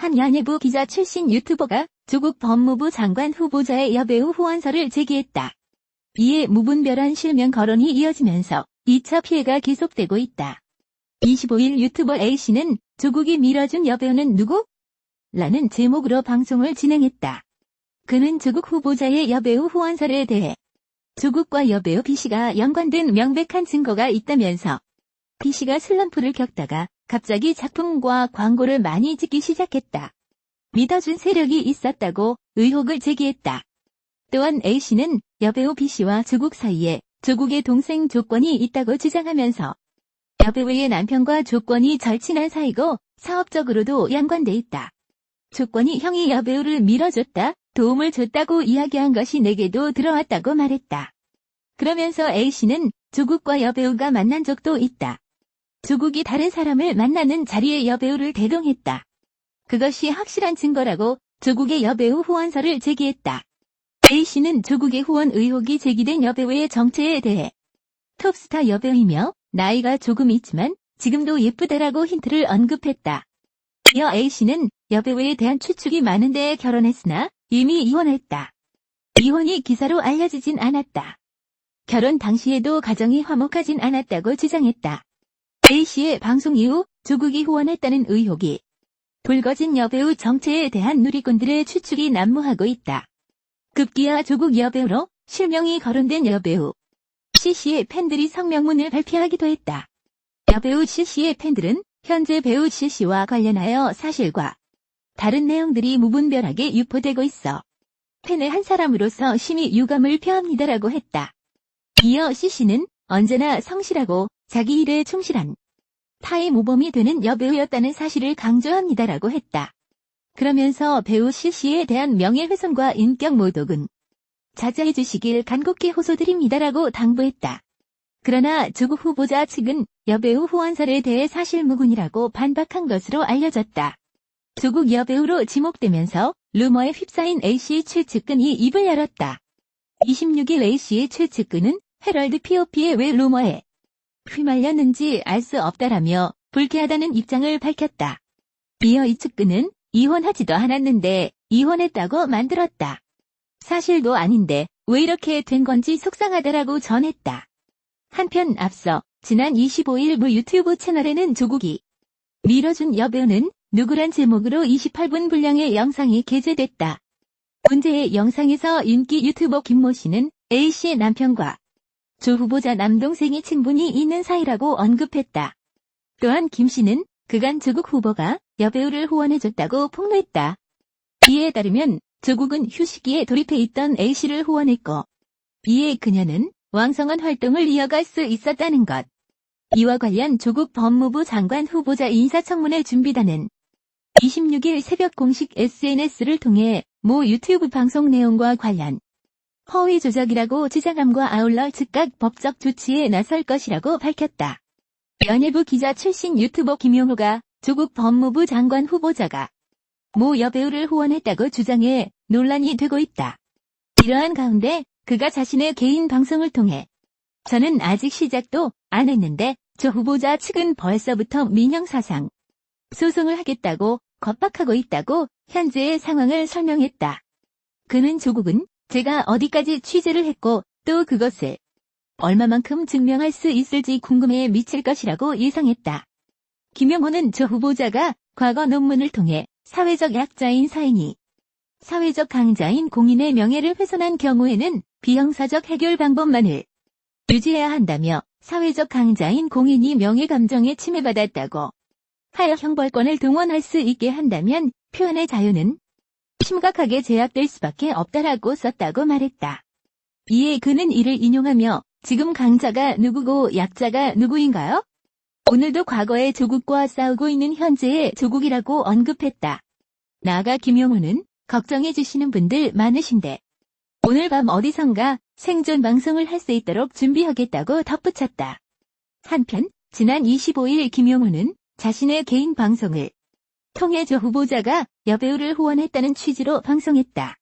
한 연예부 기자 출신 유튜버가 조국 법무부 장관 후보자의 여배우 후원서를 제기했다. 이에 무분별한 실명 거론이 이어지면서 2차 피해가 계속되고 있다. 25일 유튜버 A씨는 조국이 밀어준 여배우는 누구? 라는 제목으로 방송을 진행했다. 그는 조국 후보자의 여배우 후원서에 대해 조국과 여배우 B씨가 연관된 명백한 증거가 있다면서 B씨가 슬럼프를 겪다가 갑자기 작품과 광고를 많이 찍기 시작했다. 믿어준 세력이 있었다고 의혹을 제기했다. 또한 A씨는 여배우 B씨와 조국 사이에 조국의 동생 조건이 있다고 주장하면서 여배우의 남편과 조건이 절친한 사이고 사업적으로도 연관돼 있다. 조건이 형이 여배우를 밀어줬다, 도움을 줬다고 이야기한 것이 내게도 들어왔다고 말했다. 그러면서 A씨는 조국과 여배우가 만난 적도 있다. 조국이 다른 사람을 만나는 자리에 여배우를 대동했다. 그것이 확실한 증거라고 조국의 여배우 후원서를 제기했다. A씨는 조국의 후원 의혹이 제기된 여배우의 정체에 대해 톱스타 여배우이며 나이가 조금 있지만 지금도 예쁘다라고 힌트를 언급했다. 이어 A씨는 여배우에 대한 추측이 많은데 결혼했으나 이미 이혼했다. 이혼이 기사로 알려지진 않았다. 결혼 당시에도 가정이 화목하진 않았다고 주장했다. A씨의 방송 이후 조국이 후원했다는 의혹이 불거진 여배우 정체에 대한 누리꾼들의 추측이 난무하고 있다. 급기야 조국 여배우로 실명이 거론된 여배우 C씨의 팬들이 성명문을 발표하기도 했다. 여배우 C씨의 팬들은 현재 배우 C씨와 관련하여 사실과 다른 내용들이 무분별하게 유포되고 있어 팬의 한 사람으로서 심히 유감을 표합니다라고 했다. 이어 C씨는 언제나 성실하고 자기 일에 충실한 타의 모범이 되는 여배우였다는 사실을 강조합니다라고 했다. 그러면서 배우 C씨에 대한 명예훼손과 인격 모독은 자제해 주시길 간곡히 호소드립니다라고 당부했다. 그러나 조국 후보자 측은 여배우 후원설에 대해 사실무근이라고 반박한 것으로 알려졌다. 조국 여배우로 지목되면서 루머에 휩싸인 A씨 최측근이 입을 열었다. 26일 A씨의 최측근은 헤럴드 POP의 왜 루머에 휘말렸는지 알 수 없다라며 불쾌하다는 입장을 밝혔다. 이어 이 측근은 이혼하지도 않았는데 이혼했다고 만들었다. 사실도 아닌데 왜 이렇게 된 건지 속상하다라고 전했다. 한편 앞서 지난 25일 모 유튜브 채널에는 조국이 밀어준 여배우는 누구란 제목으로 28분 분량의 영상이 게재됐다. 문제의 영상에서 인기 유튜버 김모 씨는 A씨의 남편과 조 후보자 남동생이 친분이 있는 사이라고 언급했다. 또한 김 씨는 그간 조국 후보가 여배우를 후원해줬다고 폭로했다. 이에 따르면 조국은 휴식기에 돌입해 있던 A씨를 후원했고 이에 그녀는 왕성한 활동을 이어갈 수 있었다는 것. 이와 관련 조국 법무부 장관 후보자 인사청문회 준비단은 26일 새벽 공식 SNS를 통해 모 유튜브 방송 내용과 관련 허위 조작이라고 주장함과 아울러 즉각 법적 조치에 나설 것이라고 밝혔다. 연예부 기자 출신 유튜버 김용호가 조국 법무부 장관 후보자가 모 여배우를 후원했다고 주장해 논란이 되고 있다. 이러한 가운데 그가 자신의 개인 방송을 통해 저는 아직 시작도 안 했는데 조 후보자 측은 벌써부터 민형사상 소송을 하겠다고 겁박하고 있다고 현재의 상황을 설명했다. 그는 조국은 제가 어디까지 취재를 했고 또 그것을 얼마만큼 증명할 수 있을지 궁금해 미칠 것이라고 예상했다. 김용호는 조 후보자가 과거 논문을 통해 사회적 약자인 사인이 사회적 강자인 공인의 명예를 훼손한 경우에는 비형사적 해결 방법만을 유지해야 한다며 사회적 강자인 공인이 명예감정에 침해받았다고 하여 형벌권을 동원할 수 있게 한다면 표현의 자유는 심각하게 제약될 수밖에 없다라고 썼다고 말했다. 이에 그는 이를 인용하며 지금 강자가 누구고 약자가 누구인가요? 오늘도 과거의 조국과 싸우고 있는 현재의 조국이라고 언급했다. 나아가 김용호는 걱정해 주시는 분들 많으신데 오늘 밤 어디선가 생존 방송을 할 수 있도록 준비하겠다고 덧붙였다. 한편 지난 25일 김용호는 자신의 개인 방송을 통해 조 후보자가 여배우를 후원했다는 취지로 방송했다.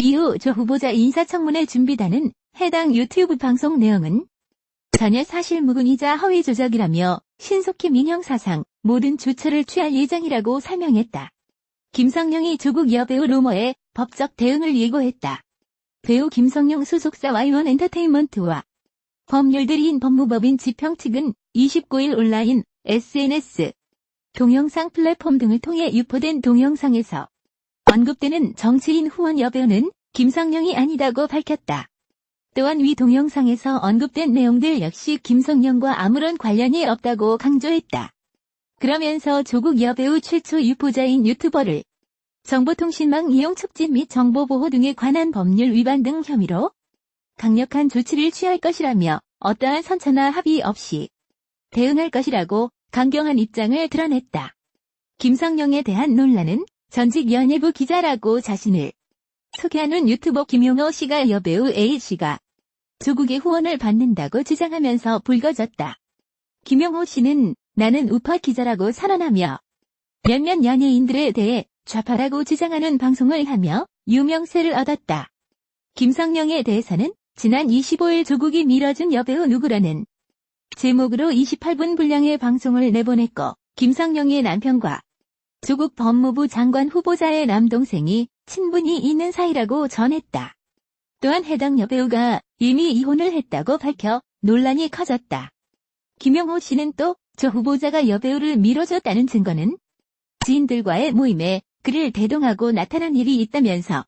이후 조 후보자 인사청문회 준비단은 해당 유튜브 방송 내용은 전혀 사실무근이자 허위 조작이라며 신속히 민형사상 모든 조처를 취할 예정이라고 설명했다. 김성령이 조국 여배우 루머에 법적 대응을 예고했다. 배우 김성령 소속사 Y1엔터테인먼트와 법률들인 법무법인 지평 측은 29일 온라인, SNS, 동영상 플랫폼 등을 통해 유포된 동영상에서 언급되는 정치인 후원 여배우는 김성령이 아니다고 밝혔다. 또한 위 동영상에서 언급된 내용들 역시 김성령과 아무런 관련이 없다고 강조했다. 그러면서 조국 여배우 최초 유포자인 유튜버를 정보통신망 이용 촉진 및 정보보호 등에 관한 법률 위반 등 혐의로 강력한 조치를 취할 것이라며 어떠한 선처나 합의 없이 대응할 것이라고 강경한 입장을 드러냈다. 김성령에 대한 논란은 전직 연예부 기자라고 자신을 소개하는 유튜버 김용호 씨가 여배우 A씨가 조국의 후원을 받는다고 주장하면서 불거졌다. 김용호 씨는 나는 우파 기자라고 선언하며 몇몇 연예인들에 대해 좌파라고 주장하는 방송을 하며 유명세를 얻었다. 김성령에 대해서는 지난 25일 조국이 밀어준 여배우 누구라는 제목으로 28분 분량의 방송을 내보냈고 김성령의 남편과 조국 법무부 장관 후보자의 남동생이 친분이 있는 사이라고 전했다. 또한 해당 여배우가 이미 이혼을 했다고 밝혀 논란이 커졌다. 김용호 씨는 또 저 후보자가 여배우를 밀어줬다는 증거는 지인들과의 모임에 그를 대동하고 나타난 일이 있다면서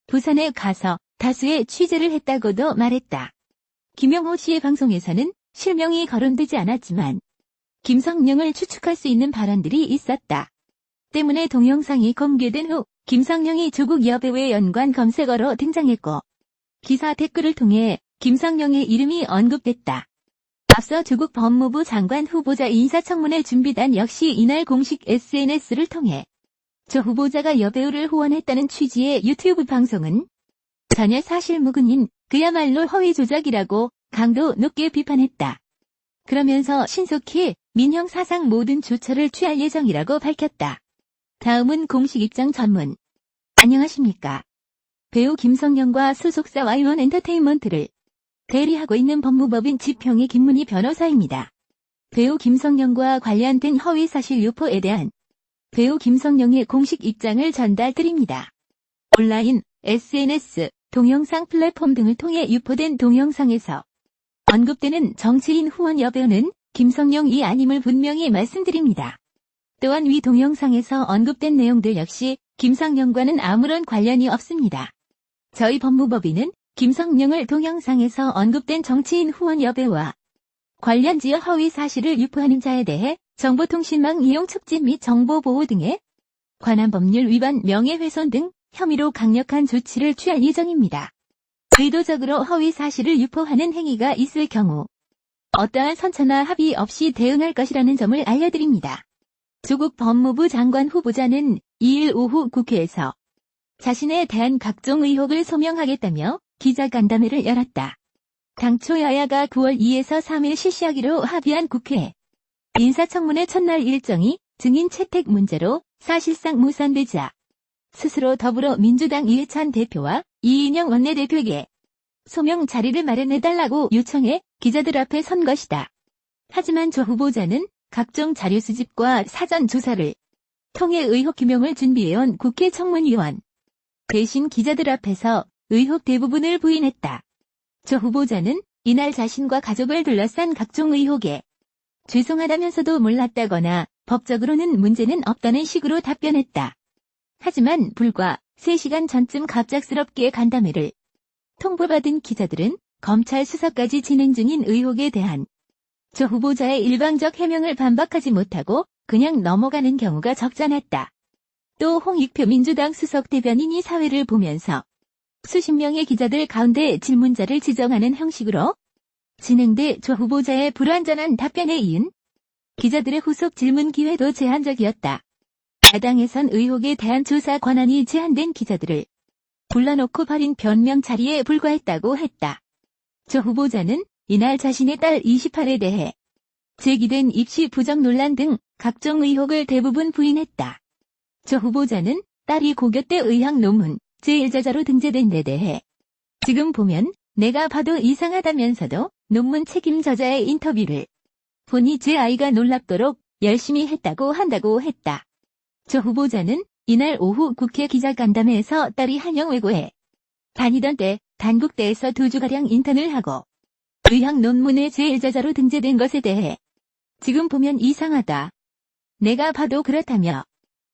부산에 가서 다수의 취재를 했다고도 말했다. 김용호 씨의 방송에서는 실명이 거론되지 않았지만 김성령을 추측할 수 있는 발언들이 있었다. 때문에 동영상이 공개된 후 김성령이 조국 여배우의 연관 검색어로 등장했고 기사 댓글을 통해 김성령의 이름이 언급됐다. 앞서 조국 법무부 장관 후보자 인사청문회 준비단 역시 이날 공식 SNS를 통해 저 후보자가 여배우를 후원했다는 취지의 유튜브 방송은 전혀 사실무근인 그야말로 허위 조작이라고 강도 높게 비판했다. 그러면서 신속히 민형사상 모든 조처를 취할 예정이라고 밝혔다. 다음은 공식 입장 전문. 안녕하십니까. 배우 김성령과 소속사 Y1엔터테인먼트를 대리하고 있는 법무법인 지평의 김문희 변호사입니다. 배우 김성령과 관련된 허위사실 유포에 대한 배우 김성령의 공식 입장을 전달드립니다. 온라인, SNS, 동영상 플랫폼 등을 통해 유포된 동영상에서 언급되는 정치인 후원 여배우는 김성령이 아님을 분명히 말씀드립니다. 또한 위 동영상에서 언급된 내용들 역시 김성령과는 아무런 관련이 없습니다. 저희 법무법인은 김성령을 동영상에서 언급된 정치인 후원 여배우와 관련 지역 허위 사실을 유포하는 자에 대해 정보통신망 이용 촉진 및 정보보호 등에 관한 법률 위반 명예훼손 등 혐의로 강력한 조치를 취할 예정입니다. 의도적으로 허위 사실을 유포하는 행위가 있을 경우 어떠한 선처나 합의 없이 대응할 것이라는 점을 알려드립니다. 조국 법무부 장관 후보자는 2일 오후 국회에서 자신에 대한 각종 의혹을 소명하겠다며 기자간담회를 열었다. 당초 여야가 9월 2에서 3일 실시하기로 합의한 국회 인사청문회 첫날 일정이 증인 채택 문제로 사실상 무산되자 스스로 더불어민주당 이해찬 대표와 이인영 원내대표에게 소명 자리를 마련해달라고 요청해 기자들 앞에 선 것이다. 하지만 조 후보자는 각종 자료 수집과 사전 조사를 통해 의혹 규명을 준비해온 국회 청문위원 대신 기자들 앞에서 의혹 대부분을 부인했다. 조 후보자는 이날 자신과 가족을 둘러싼 각종 의혹에 죄송하다면서도 몰랐다거나 법적으로는 문제는 없다는 식으로 답변했다. 하지만 불과 3시간 전쯤 갑작스럽게 간담회를 통보받은 기자들은 검찰 수사까지 진행 중인 의혹에 대한 조 후보자의 일방적 해명을 반박하지 못하고 그냥 넘어가는 경우가 적잖았다. 또 홍익표 민주당 수석 대변인이 사회를 보면서 수십 명의 기자들 가운데 질문자를 지정하는 형식으로 진행돼 조 후보자의 불완전한 답변에 이은 기자들의 후속 질문 기회도 제한적이었다. 야당에선 의혹에 대한 조사 권한이 제한된 기자들을 불러놓고 벌인 변명 자리에 불과했다고 했다. 조 후보자는 이날 자신의 딸 28에 대해 제기된 입시 부정 논란 등 각종 의혹을 대부분 부인했다. 조 후보자는 딸이 고교때 의학 논문 제1저자로 등재된 데 대해 지금 보면 내가 봐도 이상하다면서도 논문 책임 저자의 인터뷰를 보니 제 아이가 놀랍도록 열심히 했다고 한다고 했다. 조 후보자는 이날 오후 국회 기자간담회에서 딸이 한영외고에 다니던 때 단국대에서 2주가량 인턴을 하고 의학 논문의 제1저자로 등재된 것에 대해 지금 보면 이상하다. 내가 봐도 그렇다며.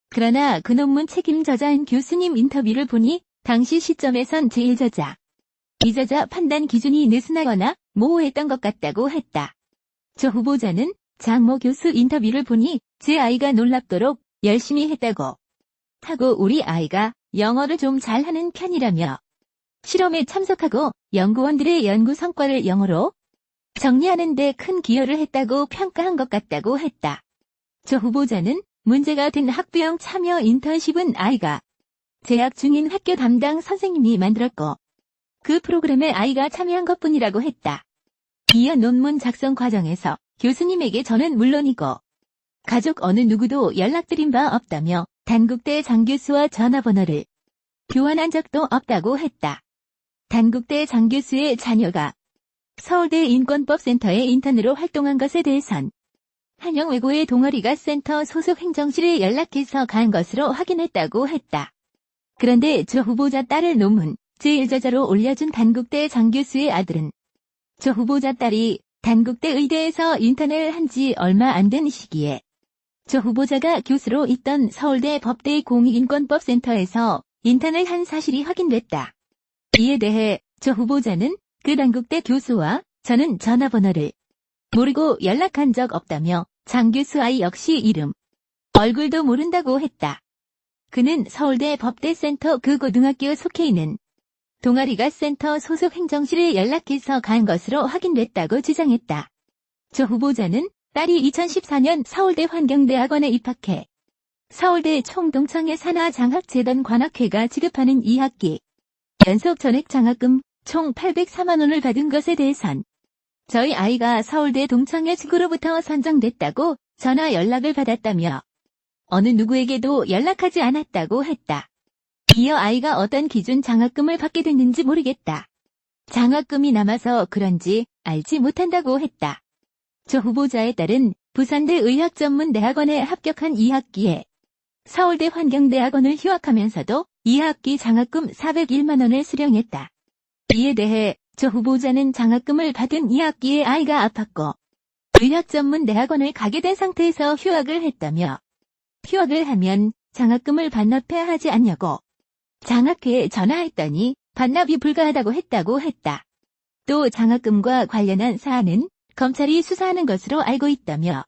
그러나 그 논문 책임 저자인 교수님 인터뷰를 보니 당시 시점에선 제1저자, 2저자 판단 기준이 느슨하거나 모호했던 것 같다고 했다. 조 후보자는 장모 교수 인터뷰를 보니 제 아이가 놀랍도록 열심히 했다고 하고 우리 아이가 영어를 좀 잘하는 편이라며 실험에 참석하고 연구원들의 연구 성과를 영어로 정리하는 데 큰 기여를 했다고 평가한 것 같다고 했다. 조 후보자는 문제가 된 학부형 참여 인턴십은 아이가 재학 중인 학교 담당 선생님이 만들었고 그 프로그램에 아이가 참여한 것뿐이라고 했다. 이어 논문 작성 과정에서 교수님에게 저는 물론이고 가족 어느 누구도 연락드린 바 없다며 단국대 장 교수와 전화번호를 교환한 적도 없다고 했다. 단국대 장 교수의 자녀가 서울대 인권법센터의 인턴으로 활동한 것에 대해선 한영외고의 동아리가 센터 소속 행정실에 연락해서 간 것으로 확인했다고 했다. 그런데 조 후보자 딸을 논문 제1저자로 올려준 단국대 장 교수의 아들은 조 후보자 딸이 단국대 의대에서 인턴을 한 지 얼마 안 된 시기에 조 후보자가 교수로 있던 서울대 법대 공익인권법센터에서 인턴을 한 사실이 확인됐다. 이에 대해 조 후보자는 그 단국대 교수와 저는 전화번호를 모르고 연락한 적 없다며 장 교수 아이 역시 이름, 얼굴도 모른다고 했다. 그는 서울대 법대센터 그 고등학교 속해 있는 동아리가 센터 소속 행정실에 연락해서 간 것으로 확인됐다고 주장했다. 조 후보자는 딸이 2014년 서울대 환경대학원에 입학해 서울대 총동창회 산하장학재단 관학회가 지급하는 2학기 연속 전액 장학금 총 804만 원을 받은 것에 대해선 저희 아이가 서울대 동창회 측으로부터 선정됐다고 전화 연락을 받았다며 어느 누구에게도 연락하지 않았다고 했다. 이어 아이가 어떤 기준 장학금을 받게 됐는지 모르겠다. 장학금이 남아서 그런지 알지 못한다고 했다. 조 후보자의 딸은 부산대 의학전문대학원에 합격한 2학기에 서울대 환경대학원을 휴학하면서도 2학기 장학금 401만 원을 수령했다. 이에 대해 조 후보자는 장학금을 받은 2학기에 아이가 아팠고 의학전문대학원을 가게 된 상태에서 휴학을 했다며 휴학을 하면 장학금을 반납해야 하지 않냐고 장학회에 전화했더니 반납이 불가하다고 했다고 했다. 또 장학금과 관련한 사안은 검찰이 수사하는 것으로 알고 있다며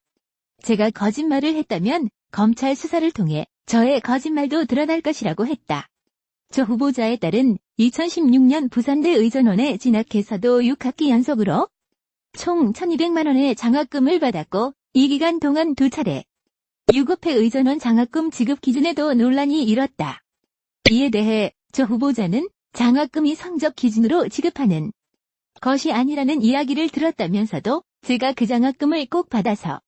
제가 거짓말을 했다면 검찰 수사를 통해 저의 거짓말도 드러날 것이라고 했다. 조 후보자의 딸은 2016년 부산대 의전원에 진학해서도 6학기 연속으로 총 1,200만 원의 장학금을 받았고 이 기간 동안 2차례 유급회 의전원 장학금 지급 기준에도 논란이 일었다. 이에 대해 조 후보자는 장학금이 성적 기준으로 지급하는 것이 아니라는 이야기를 들었다면서도 제가 그 장학금을 꼭 받아서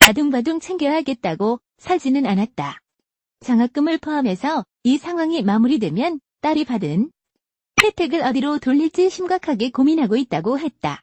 바둥바둥 챙겨야겠다고 살지는 않았다. 장학금을 포함해서 이 상황이 마무리되면 딸이 받은 혜택을 어디로 돌릴지 심각하게 고민하고 있다고 했다.